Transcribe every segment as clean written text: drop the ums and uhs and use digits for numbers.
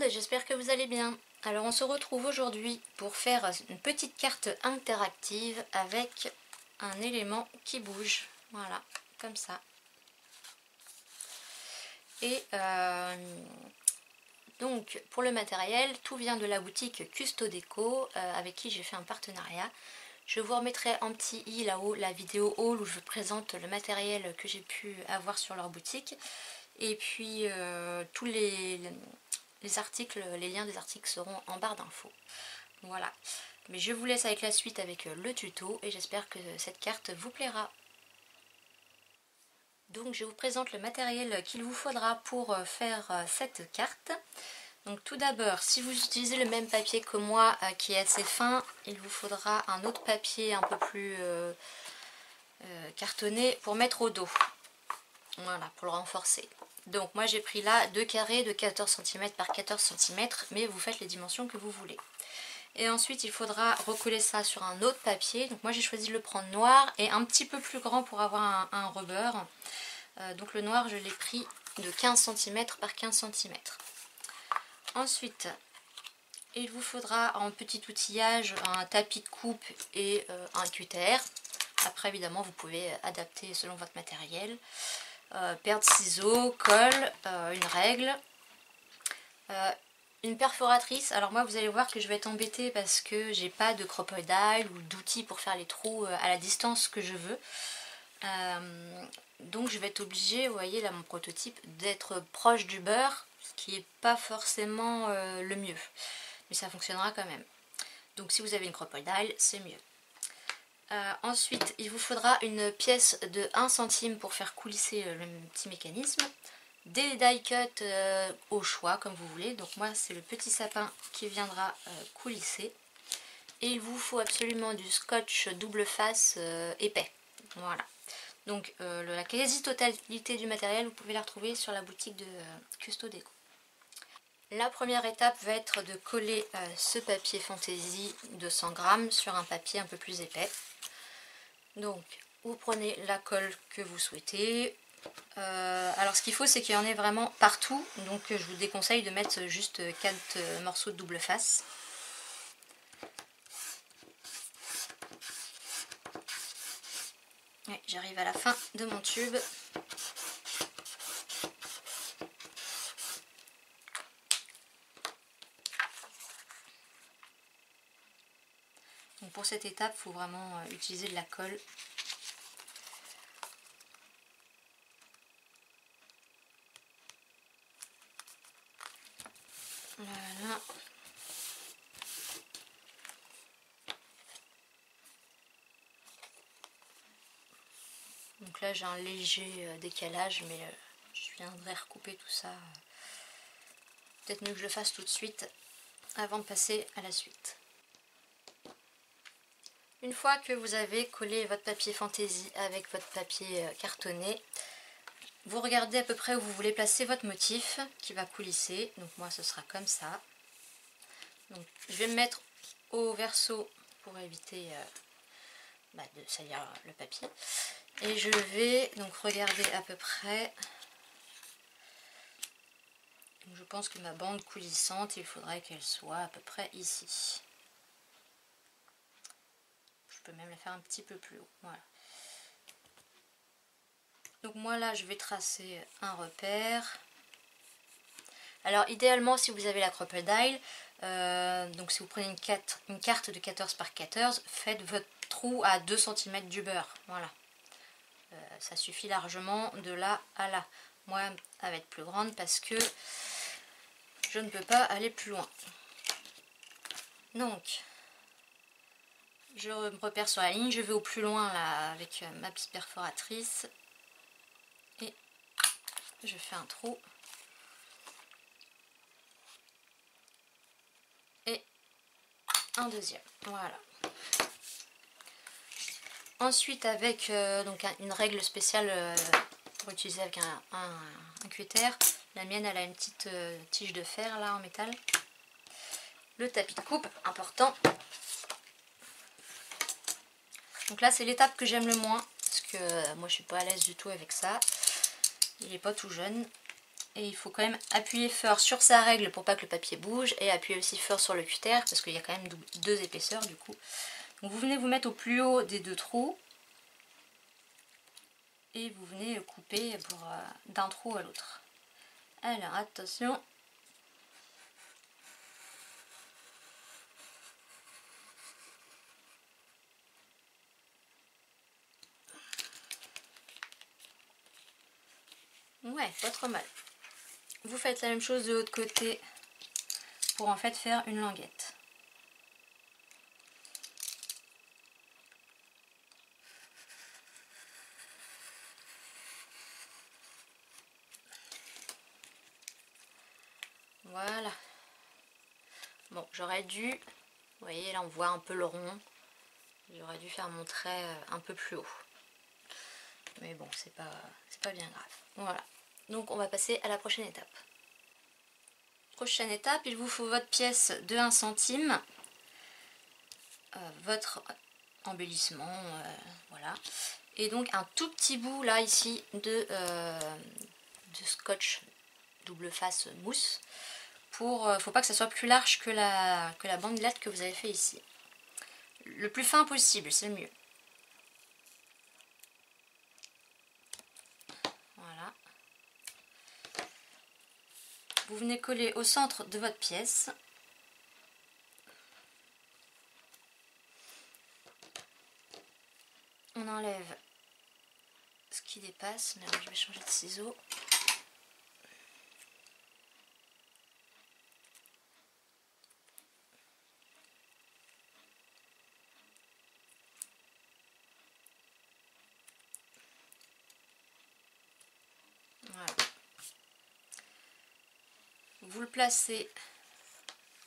et j'espère que vous allez bien. Alors on se retrouve aujourd'hui pour faire une petite carte interactive avec un élément qui bouge, voilà, comme ça. Et donc pour le matériel, tout vient de la boutique Custo Déco avec qui j'ai fait un partenariat. Je vous remettrai en petit i là-haut la vidéo haul où je vous présente le matériel que j'ai pu avoir sur leur boutique. Et puis tous les articles, les liens des articles seront en barre d'infos. Voilà. Mais je vous laisse avec la suite avec le tuto et j'espère que cette carte vous plaira. Donc je vous présente le matériel qu'il vous faudra pour faire cette carte. Donc tout d'abord, si vous utilisez le même papier que moi qui est assez fin, il vous faudra un autre papier un peu plus cartonné pour mettre au dos. Voilà, pour le renforcer. Donc moi j'ai pris là 2 carrés de 14 cm par 14 cm, mais vous faites les dimensions que vous voulez. Et ensuite il faudra recoller ça sur un autre papier. Donc moi j'ai choisi de le prendre noir et un petit peu plus grand pour avoir un rebord. Donc le noir je l'ai pris de 15 cm par 15 cm. Ensuite il vous faudra en petit outillage un tapis de coupe et un cutter. Après évidemment vous pouvez adapter selon votre matériel. Paire de ciseaux, colle, une règle, une perforatrice. Alors moi vous allez voir que je vais être embêtée parce que j'ai pas de crocodile ou d'outils pour faire les trous à la distance que je veux. Donc je vais être obligée, vous voyez là mon prototype, d'être proche du beurre, ce qui n'est pas forcément le mieux. Mais ça fonctionnera quand même. Donc si vous avez une crocodile, c'est mieux. Ensuite, il vous faudra une pièce de 1 centime pour faire coulisser le petit mécanisme. Des die cut au choix, comme vous voulez. Donc moi, c'est le petit sapin qui viendra coulisser. Et il vous faut absolument du scotch double face épais. Voilà. Donc la quasi-totalité du matériel, vous pouvez la retrouver sur la boutique de Custo Déco. La première étape va être de coller ce papier fantaisie de 100 grammes sur un papier un peu plus épais. Donc vous prenez la colle que vous souhaitez. Alors ce qu'il faut c'est qu'il y en ait vraiment partout. Donc je vous déconseille de mettre juste 4 morceaux de double face. J'arrive à la fin de mon tube. Donc pour cette étape, il faut vraiment utiliser de la colle. Voilà. Donc là j'ai un léger décalage, mais je viendrai recouper tout ça. Peut-être mieux que je le fasse tout de suite avant de passer à la suite. Une fois que vous avez collé votre papier fantaisie avec votre papier cartonné, vous regardez à peu près où vous voulez placer votre motif qui va coulisser. Donc moi ce sera comme ça. Donc je vais me mettre au verso pour éviter de salir le papier. Et je vais donc regarder à peu près. Donc je pense que ma bande coulissante, il faudrait qu'elle soit à peu près ici. Je peux même la faire un petit peu plus haut. Voilà. Donc moi là je vais tracer un repère. Alors idéalement si vous avez la crocodile, donc si vous prenez une carte de 14 par 14, faites votre trou à 2 cm du beurre. Voilà. Ça suffit largement de là à là. Moi elle va être plus grande parce que je ne peux pas aller plus loin. Donc je me repère sur la ligne, je vais au plus loin là avec ma petite perforatrice et je fais un trou et un deuxième. Voilà. Ensuite avec donc une règle spéciale pour utiliser avec un cutter. La mienne elle a une petite tige de fer là en métal. Le tapis de coupe, important. Donc là c'est l'étape que j'aime le moins parce que moi je suis pas à l'aise du tout avec ça. Il n'est pas tout jeune. et il faut quand même appuyer fort sur sa règle pour pas que le papier bouge, et appuyer aussi fort sur le cutter parce qu'il y a quand même deux épaisseurs du coup. Donc vous venez vous mettre au plus haut des deux trous et vous venez couper d'un trou à l'autre. Alors attention. Ouais, pas trop mal. Vous faites la même chose de l'autre côté pour en fait faire une languette. Voilà. Bon, j'aurais dû, vous voyez là on voit un peu le rond, j'aurais dû faire mon trait un peu plus haut. Mais bon, c'est pas bien grave. Voilà. Donc on va passer à la prochaine étape. Prochaine étape, il vous faut votre pièce de 1 centime, votre embellissement, voilà. Et donc un tout petit bout là ici de scotch double face mousse. Faut pas que ça soit plus large que la bandelette que vous avez fait ici. Le plus fin possible, c'est mieux. Voilà. Vous venez coller au centre de votre pièce. On enlève ce qui dépasse. Mais alors je vais changer de ciseaux. Voilà. Vous le placez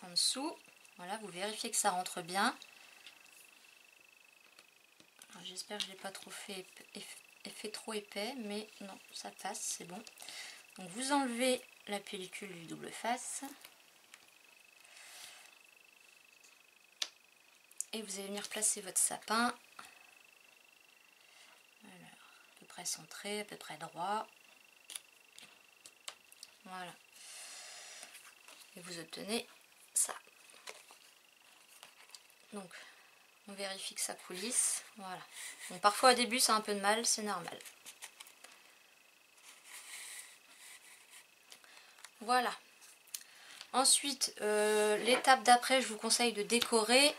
en dessous. Voilà, vous vérifiez que ça rentre bien. J'espère que je ne l'ai pas trop fait trop épais, mais non, ça passe, c'est bon. Donc vous enlevez la pellicule du double face. Et vous allez venir placer votre sapin. Alors, à peu près centré, à peu près droit. Voilà. Et vous obtenez ça. Donc, on vérifie que ça coulisse. Voilà. Donc, parfois au début, ça a un peu de mal, c'est normal. Voilà. Ensuite, l'étape d'après, je vous conseille de décorer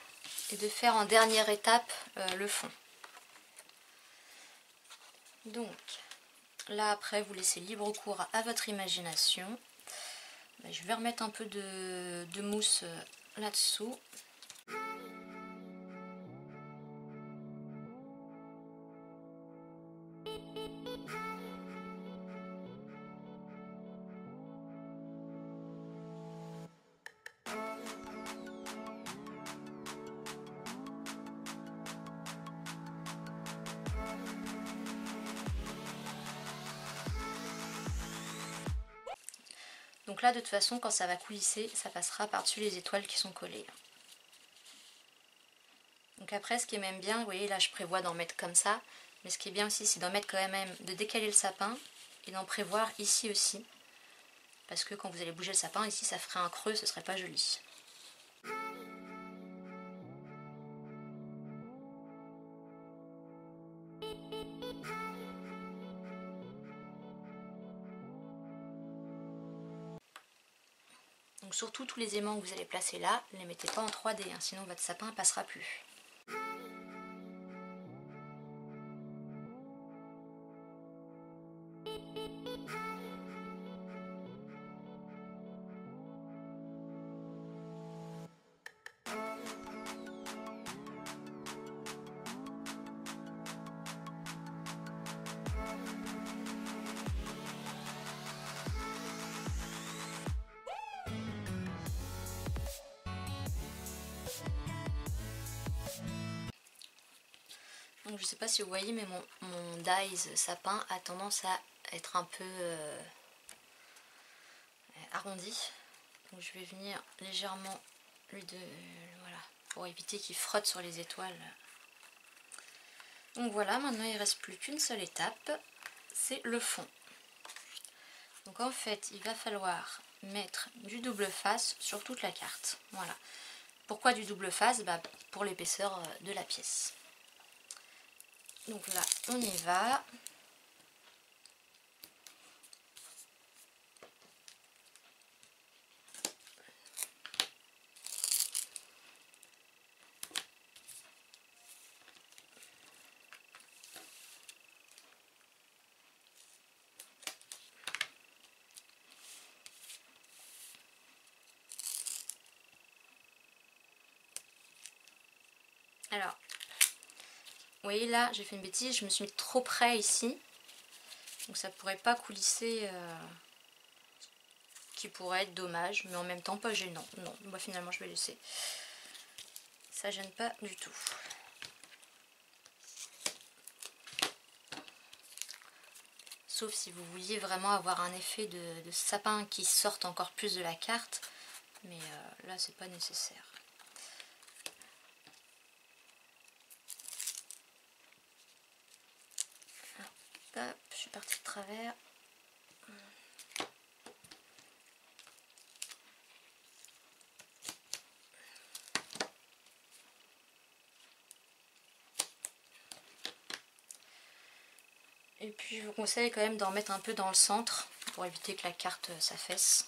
et de faire en dernière étape le fond. Donc, là après, vous laissez libre cours à votre imagination. Je vais remettre un peu de mousse là-dessous. Donc là, de toute façon, quand ça va coulisser, ça passera par-dessus les étoiles qui sont collées. Donc après, ce qui est même bien, vous voyez, là je prévois d'en mettre comme ça, mais ce qui est bien aussi, c'est d'en mettre quand même, de décaler le sapin et d'en prévoir ici aussi. Parce que quand vous allez bouger le sapin, ici ça ferait un creux, ce serait pas joli. Donc surtout tous les aimants que vous allez placer là, ne les mettez pas en 3D, hein, sinon votre sapin ne passera plus. Donc je sais pas si vous voyez, mais mon dies sapin a tendance à être un peu arrondi. Donc je vais venir légèrement voilà, pour éviter qu'il frotte sur les étoiles. Donc voilà, maintenant il ne reste plus qu'une seule étape, c'est le fond. Donc en fait, il va falloir mettre du double face sur toute la carte. Voilà. Pourquoi du double face? Pour l'épaisseur de la pièce. Donc là, on y va. Alors, vous voyez là, j'ai fait une bêtise, je me suis mis trop près ici. Donc ça pourrait pas coulisser, qui pourrait être dommage, mais en même temps pas gênant. Non, moi finalement je vais laisser. Ça gêne pas du tout. Sauf si vous vouliez vraiment avoir un effet de sapin qui sorte encore plus de la carte. Mais là c'est pas nécessaire. Hop, je suis partie de travers. Et puis je vous conseille quand même d'en mettre un peu dans le centre pour éviter que la carte s'affaisse.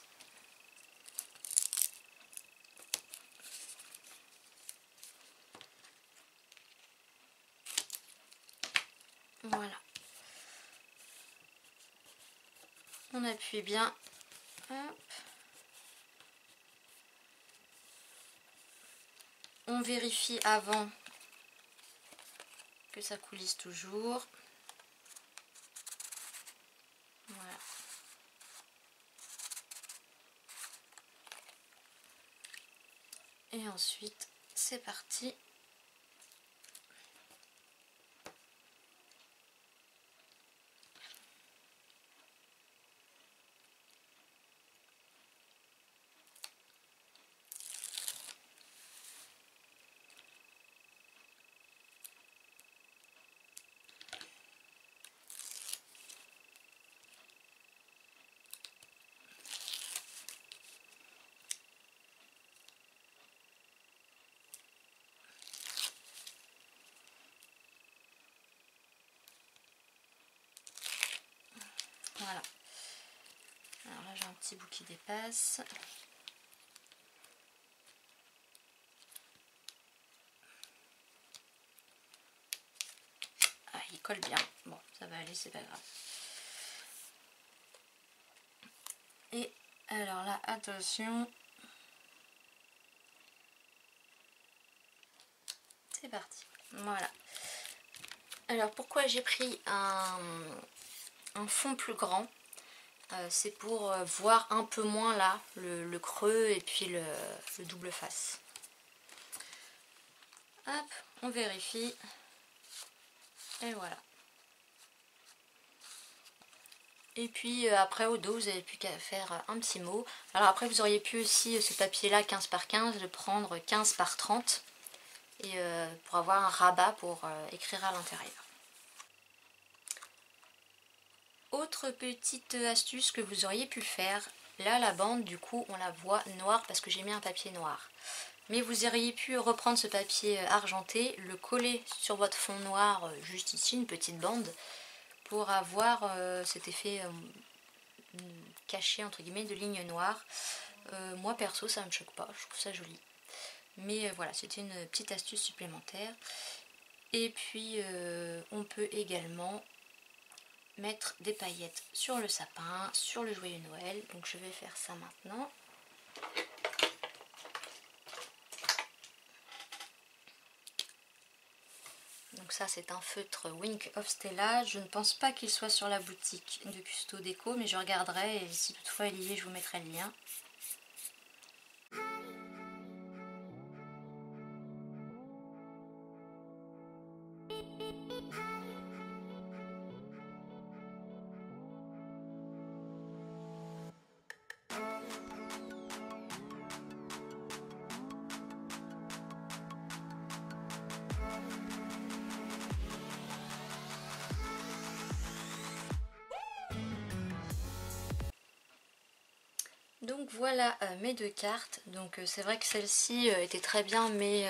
Voilà. On appuie bien. Hop. On vérifie avant que ça coulisse toujours. Voilà. Et ensuite, c'est parti. Voilà. Alors là, j'ai un petit bout qui dépasse. Ah, il colle bien. Bon, ça va aller, c'est pas grave. Et alors là, attention. C'est parti. Voilà. Alors pourquoi j'ai pris un fond plus grand? C'est pour voir un peu moins là le creux et puis le double face. Hop, on vérifie. Et voilà. Et puis après au dos, vous n'avez plus qu'à faire un petit mot. Alors après vous auriez pu aussi ce papier là 15 par 15 le prendre 15 par 30 et pour avoir un rabat pour écrire à l'intérieur. Autre petite astuce que vous auriez pu faire, là la bande du coup on la voit noire parce que j'ai mis un papier noir. Mais vous auriez pu reprendre ce papier argenté, le coller sur votre fond noir juste ici, une petite bande, pour avoir cet effet caché entre guillemets de lignes noires. Moi perso ça me choque pas, je trouve ça joli. Mais voilà, c'était une petite astuce supplémentaire. Et puis on peut également mettre des paillettes sur le sapin, sur le joyeux Noël. Donc je vais faire ça maintenant. Donc ça c'est un feutre Wink of Stella. Je ne pense pas qu'il soit sur la boutique de Custo Déco, mais je regarderai et si toutefois il y est, je vous mettrai le lien. Donc voilà mes deux cartes. Donc c'est vrai que celle-ci était très bien, mais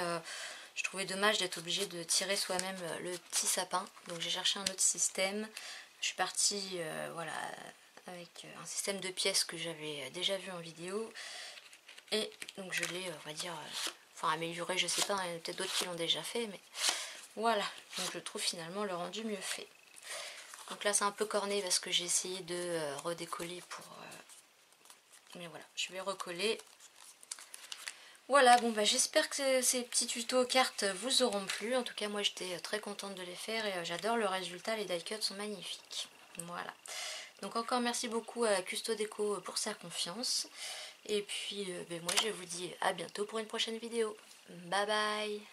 je trouvais dommage d'être obligée de tirer soi-même le petit sapin. Donc j'ai cherché un autre système. Je suis partie voilà, avec un système de pièces que j'avais déjà vu en vidéo. Et donc je l'ai, on va dire, enfin amélioré, je sais pas, il y en a peut-être d'autres qui l'ont déjà fait, mais voilà. Donc je trouve finalement le rendu mieux fait. Donc là c'est un peu corné parce que j'ai essayé de redécoller pour... mais voilà, je vais recoller. Voilà, bon bah j'espère que ces petits tutos cartes vous auront plu. En tout cas moi j'étais très contente de les faire et j'adore le résultat, les die cuts sont magnifiques. Voilà. Donc encore merci beaucoup à Custo Déco pour sa confiance. Et puis ben moi je vous dis à bientôt pour une prochaine vidéo. Bye bye.